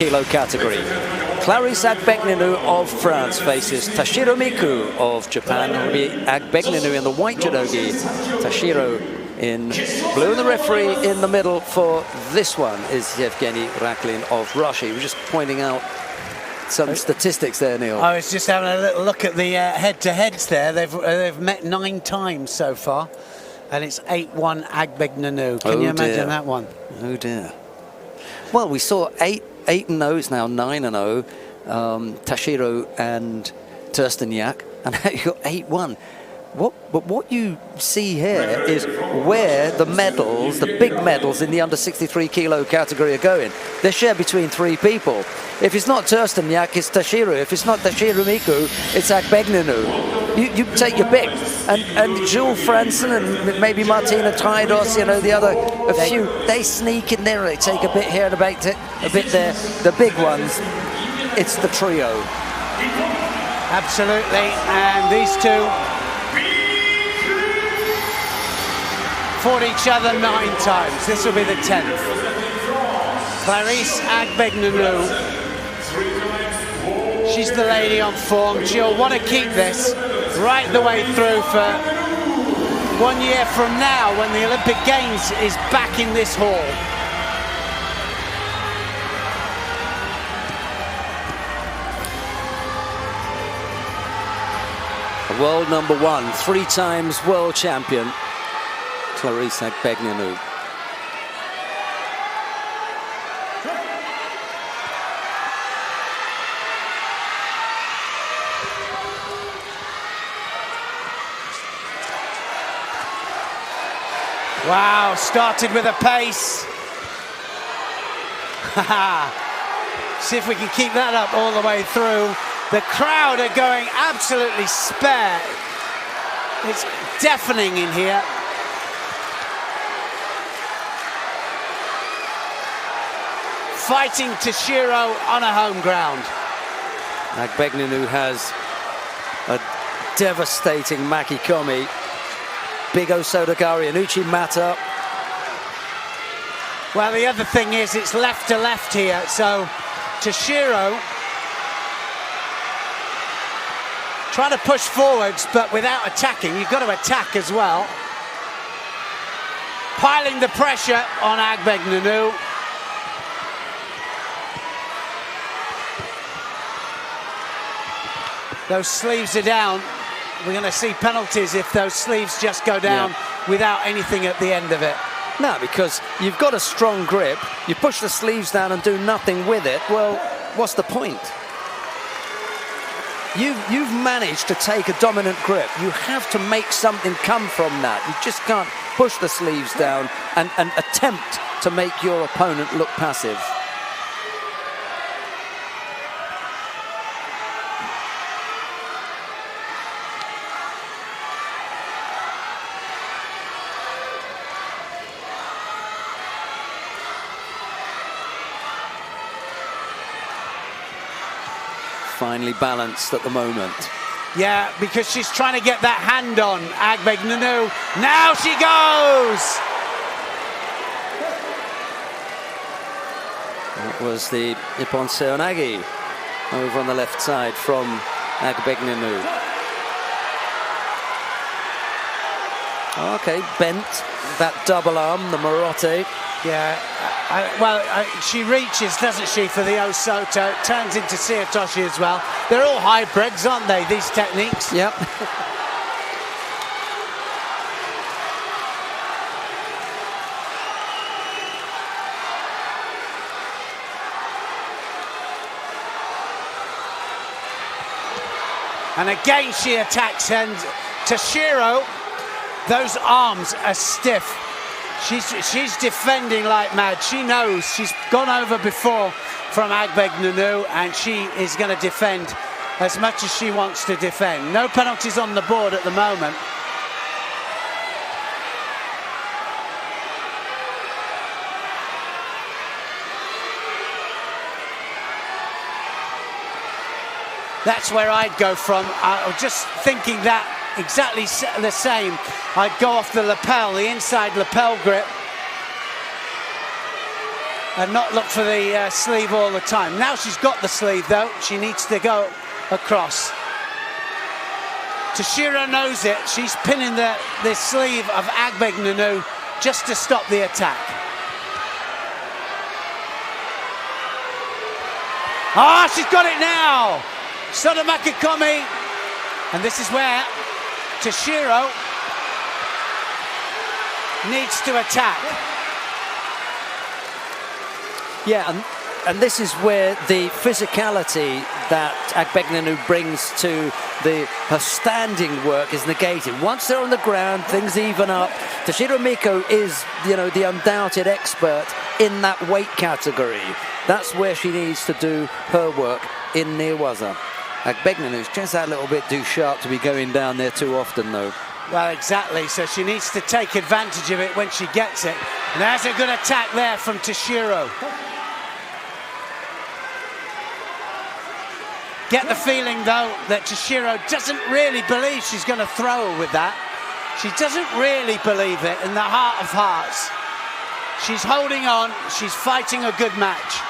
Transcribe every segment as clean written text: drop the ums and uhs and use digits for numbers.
kilo category. Clarisse AGBEGNENOU of France faces Tashiro Miku of Japan. It will be AGBEGNENOU in the white judogi, Tashiro in blue. And the referee in the middle for this one is Yevgeny Raklin of Russia. He was just pointing out some statistics there, Neil. I was just having a little look at the head-to-heads there. They've met 9 times so far, and it's 8-1 AGBEGNENOU. Can you imagine that one? Oh dear. Well, we saw 8-0, it's now 9-0, Tashiro and Tursteniak, and now you got 8-1. But what you see here is where the medals, the big medals in the under 63 kilo category are going. They're shared between 3 people. If it's not Tursteniak, it's Tashiro. If it's not Tashiro Miku, it's AGBEGNENOU. You take your pick. And Jules Franson and maybe Martina Taidos, you know, the other, few, they sneak in there, they take a bit here and a bit there. The big ones, it's the trio. Absolutely, and these two fought each other 9 times. This will be the 10th. Clarisse AGBEGNENOU, she's the lady on form. She'll want to keep this right the way through for 1 year from now when the Olympic Games is back in this hall. World #1, 3 times world champion, Clarisse AGBEGNENOU. Wow, started with a pace. See if we can keep that up all the way through. The crowd are going absolutely spare. It's deafening in here. Fighting Tashiro on a home ground. AGBEGNENOU has a devastating Makikomi. Big Osodogari and Uchimata. Well, the other thing is it's left to left here, so Tashiro trying to push forwards, but without attacking. You've got to attack as well. Piling the pressure on AGBEGNENOU. Those sleeves are down. We're going to see penalties if those sleeves just go down without anything at the end of it. No, because you've got a strong grip, you push the sleeves down and do nothing with it, well, what's the point? You've managed to take a dominant grip. You have to make something come from that. You just can't push the sleeves down and attempt to make your opponent look passive. Finely balanced at the moment. Yeah, because she's trying to get that hand on AGBEGNENOU. Now she goes! That was the Ippon Seoinage over on the left side from AGBEGNENOU. Okay, bent that double arm, the Marotte. Yeah, she reaches, doesn't she, for the Osoto. Turns into Seotoshi as well. They're all hybrids, aren't they, these techniques? Yep. And again she attacks, and Tashiro, those arms are stiff. She's defending like mad. She knows she's gone over before from AGBEGNENOU, and she is going to defend as much as she wants to defend. No penalties on the board at the moment. That's where I'd go from. I was just thinking that exactly the same. I'd go off the lapel, the inside lapel grip, and not look for the sleeve all the time. Now she's got the sleeve though, she needs to go across. Tashiro knows it, she's pinning the sleeve of AGBEGNENOU just to stop the attack. Ah, she's got it now! Sotomakikomi, and this is where Tashiro needs to attack. Yeah, and this is where the physicality that AGBEGNENOU brings to her standing work is negated. Once they're on the ground, things even up. Tashiro Miku is, the undoubted expert in that weight category. That's where she needs to do her work in Newaza. AGBEGNENOU's just that little bit too sharp to be going down there too often, though. Well, exactly, so she needs to take advantage of it when she gets it. And there's a good attack there from Tashiro. Get the feeling, though, that Tashiro doesn't really believe she's going to throw her with that. She doesn't really believe it in the heart of hearts. She's holding on, she's fighting a good match.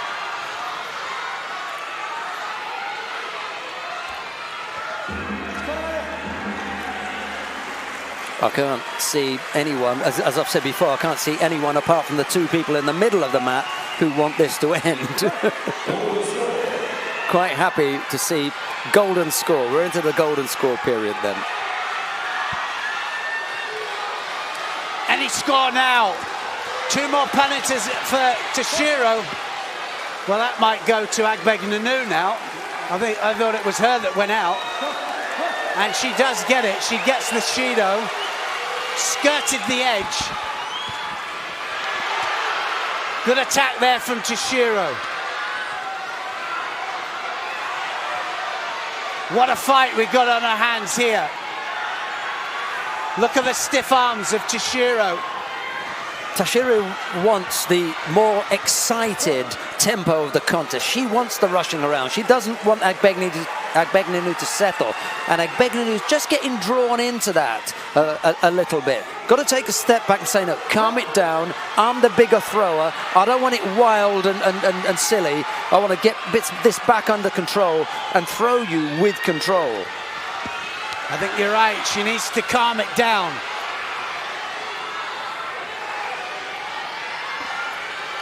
I can't see anyone, as I've said before, I can't see anyone apart from the two people in the middle of the mat who want this to end. Quite happy to see golden score. We're into the golden score period then. Any score now. Two more penalties for Tashiro. Well, that might go to AGBEGNENOU now. I thought it was her that went out. And she does get it. She gets the Judo. Skirted the edge. Good attack there from Tashiro. What a fight we've got on our hands here. Look at the stiff arms of Tashiro. Tashiro wants the more excited tempo of the contest. She wants the rushing around. She doesn't want AGBEGNENOU to settle. And AGBEGNENOU's just getting drawn into that a little bit. Got to take a step back and say, no, calm it down. I'm the bigger thrower. I don't want it wild and silly. I want to get this back under control and throw you with control. I think you're right. She needs to calm it down.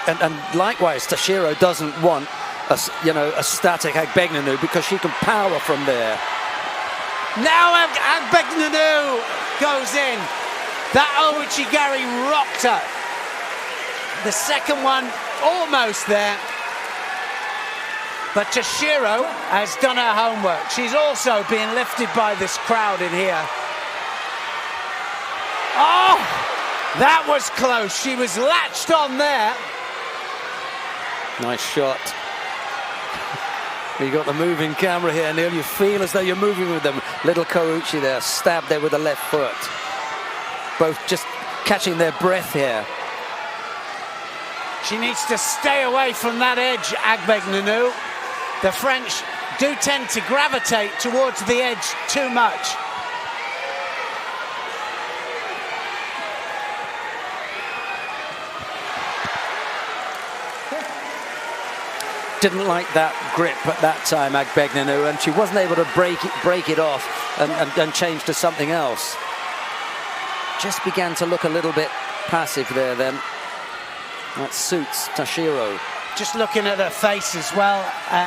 And likewise, Tashiro doesn't want a static AGBEGNENOU because she can power from there. Now AGBEGNENOU goes in. That Ouchigari rocked her. The second one almost there. But Tashiro has done her homework. She's also being lifted by this crowd in here. Oh, that was close. She was latched on there. Nice shot. You got the moving camera here, Neil. You feel as though you're moving with them. Little Kouchi there, stabbed there with the left foot. Both just catching their breath here. She needs to stay away from that edge, AGBEGNENOU. The French do tend to gravitate towards the edge too much. Didn't like that grip at that time, AGBEGNENOU, and she wasn't able to break it off and change to something else. Just began to look a little bit passive there then. That suits Tashiro. Just looking at her face as well,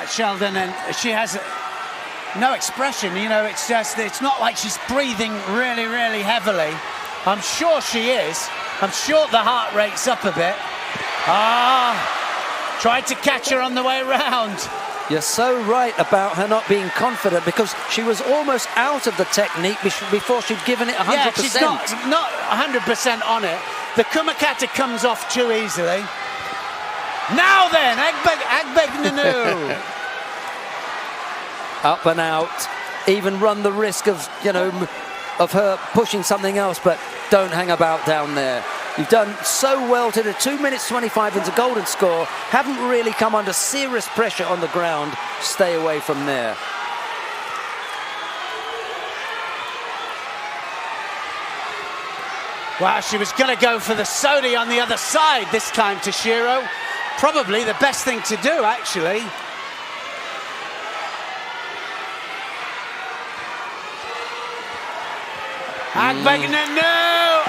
Sheldon, and she has no expression, it's not like she's breathing really, really heavily. I'm sure she is. I'm sure the heart rate's up a bit. Tried to catch her on the way round. You're so right about her not being confident, because she was almost out of the technique before she'd given it 100%. Yeah, she's not 100% on it. The kumakata comes off too easily. Now then, AGBEGNENOU. Up and out. Even run the risk of, of her pushing something else, but don't hang about down there. You've done so well to the 2 minutes 25 into golden score. Haven't really come under serious pressure on the ground. Stay away from there. Wow, she was going to go for the Sodi on the other side this time, Tashiro. probably the best thing to do, actually. AGBEGNENOU!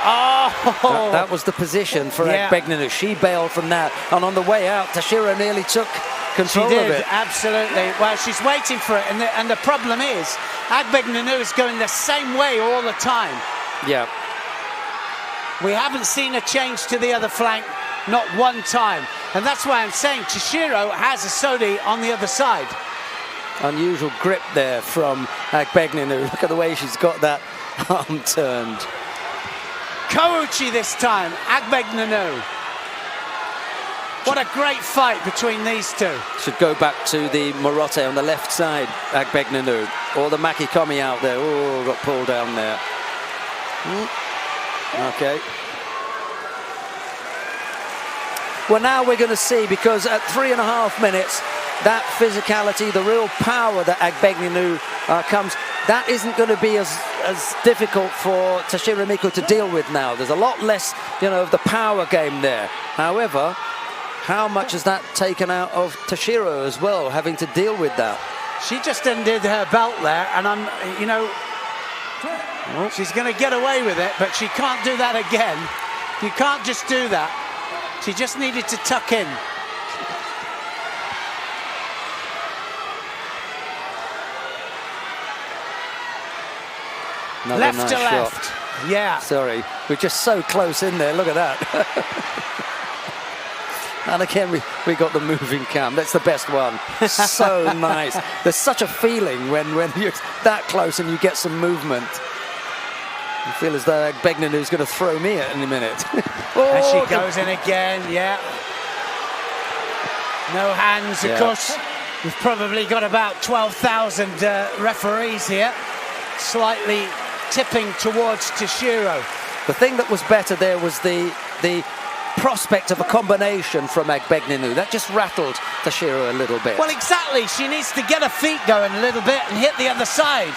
Oh! That was the position for AGBEGNENOU. She bailed from that, and on the way out, Tashiro nearly took control of it. Absolutely. Well, she's waiting for it, and the problem is, AGBEGNENOU is going the same way all the time. Yeah. We haven't seen a change to the other flank, not one time. And that's why I'm saying Tashiro has a Sodi on the other side. Unusual grip there from AGBEGNENOU. Look at the way she's got that arm turned. Kouchi this time, AGBEGNENOU. What a great fight between these two. Should go back to the Morote on the left side, AGBEGNENOU. Or the Makikomi out there. Oh, got pulled down there. Okay. Well, now we're going to see, because at 3.5 minutes, that physicality, the real power that AGBEGNENOU comes, that isn't going to be as difficult for Tashiro Miku to deal with now. There's a lot less, of the power game there. However, how much has that taken out of Tashiro as well, having to deal with that? She just undid her belt there, and she's going to get away with it, but she can't do that again. You can't just do that. She just needed to tuck in. Another left nice to shot. left. Yeah. Sorry, we're just so close in there. Look at that. And again, we got the moving cam. That's the best one. So nice. There's such a feeling when you're that close and you get some movement. You feel as though AGBEGNENOU's going to throw me at any minute. And she goes in again, yeah. No hands, of course. We've probably got about 12,000 referees here, slightly tipping towards Tashiro. The thing that was better there was the prospect of a combination from AGBEGNENOU. That just rattled Tashiro a little bit. Well, exactly. She needs to get her feet going a little bit and hit the other side.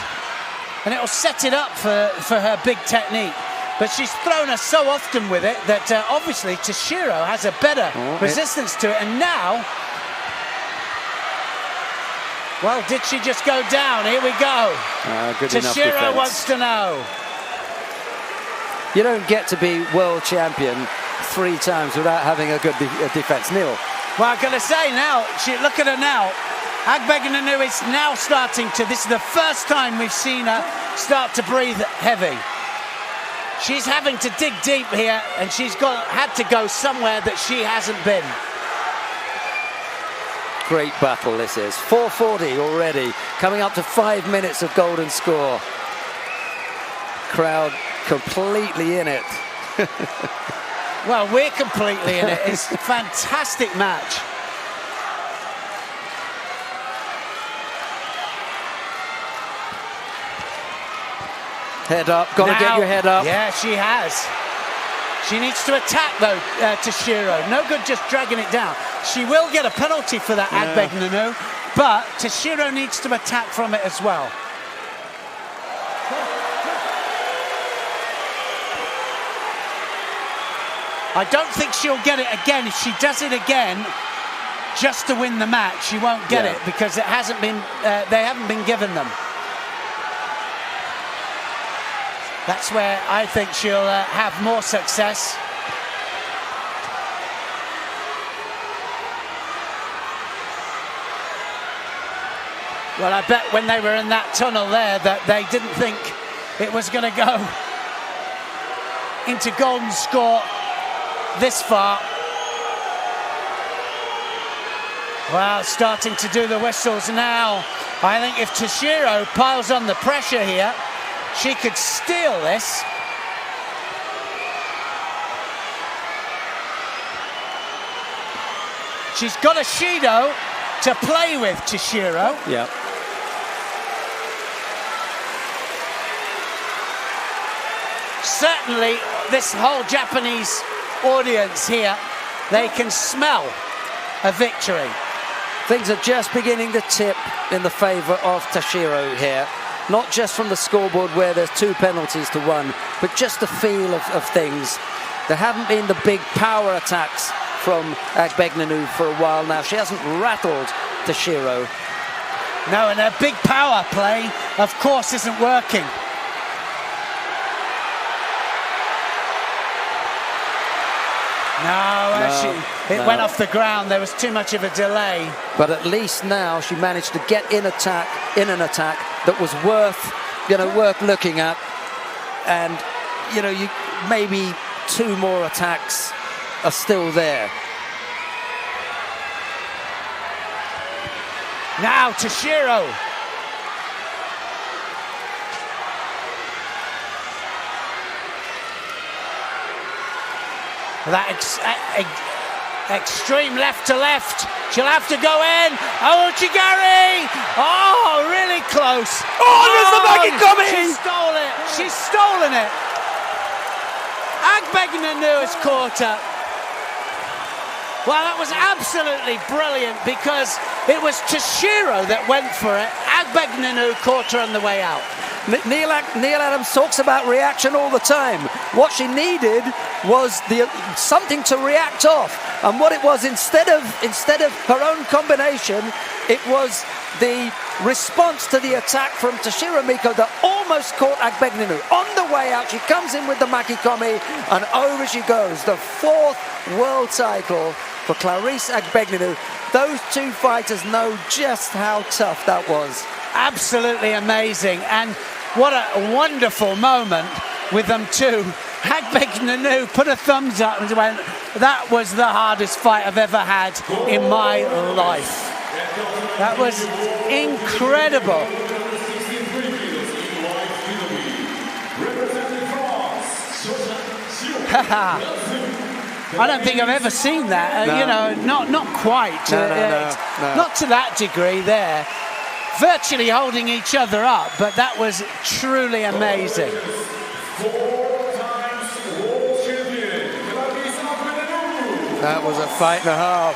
And it'll set it up for her big technique. But she's thrown her so often with it that obviously Tashiro has a better resistance to it. And now, well, did she just go down? Here we go. Tashiro wants to know. You don't get to be world champion 3 times without having a good defense. Neil. Well, I'm going to say now, look at her now. AGBEGNENOU is now starting to, this is the first time we've seen her start to breathe heavy. She's having to dig deep here, and she's had to go somewhere that she hasn't been. Great battle this is. 4:40 already, coming up to 5 minutes of golden score. Crowd completely in it. Well, we're completely in it. It's a fantastic match. Head up, got to get your head up. Yeah, she has. She needs to attack, though, Tashiro. No good just dragging it down. She will get a penalty for that, AGBEGNENOU, but Tashiro needs to attack from it as well. I don't think she'll get it again. If she does it again, just to win the match, she won't get it because it hasn't been. They haven't been given them. That's where I think she'll have more success. Well, I bet when they were in that tunnel there that they didn't think it was going to go into golden score this far. Well, starting to do the whistles now. I think if Tashiro piles on the pressure here, she could steal this. She's got a Judo to play with, Tashiro. Yeah. Certainly, this whole Japanese audience here, they can smell a victory. Things are just beginning to tip in the favour of Tashiro here. Not just from the scoreboard where there's 2 penalties to 1, but just the feel of things. There haven't been the big power attacks from AGBEGNENOU for a while now. She hasn't rattled Tashiro. No, and her big power play, of course, isn't working. No, it went off the ground. There was too much of a delay. But at least now she managed to get in an attack that was worth looking at. And maybe 2 more attacks are still there. Now Tashiro. That extreme left to left. She'll have to go in. Oh, Chigari! Oh, really close. Oh, there's the Maki coming! She stole it. She's stolen it. AGBEGNENOU has caught her. Well, that was absolutely brilliant because it was Tashiro that went for it. AGBEGNENOU caught her on the way out. Neil Adams talks about reaction all the time. What she needed was something to react off, and what it was, instead of her own combination, it was the response to the attack from Toshiro Miko that almost caught AGBEGNENOU. On the way out, she comes in with the Makikomi, and over she goes. The 4th world title for Clarisse AGBEGNENOU. Those 2 fighters know just how tough that was. Absolutely amazing, and what a wonderful moment with them two. AGBEGNENOU put a thumbs up and went, that was the hardest fight I've ever had in my life. That was incredible. I don't think I've ever seen that. No. Not quite. No. Not to that degree there. Virtually holding each other up, but that was truly amazing. 4 times world champion, Clarisse AGBEGNENOU. That was a fight and a half.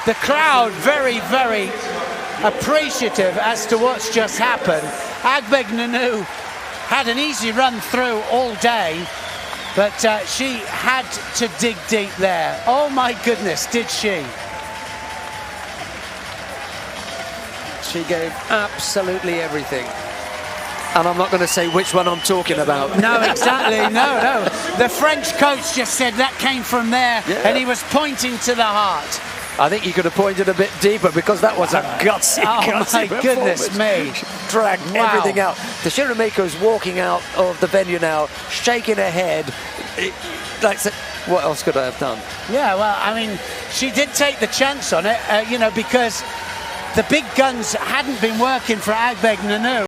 The crowd very, very appreciative as to what's just happened. AGBEGNENOU had an easy run through all day, but she had to dig deep there. Oh my goodness, did she? She gave absolutely everything. And I'm not going to say which one I'm talking about. No, exactly. No. The French coach just said that came from there, and he was pointing to the heart. I think you could have pointed a bit deeper because that was a gutsy, my goodness me. She dragged everything out. Toshiro Miko's walking out of the venue now, shaking her head. What else could I have done? Yeah, well, I mean, she did take the chance on it, because the big guns hadn't been working for AGBEGNENOU.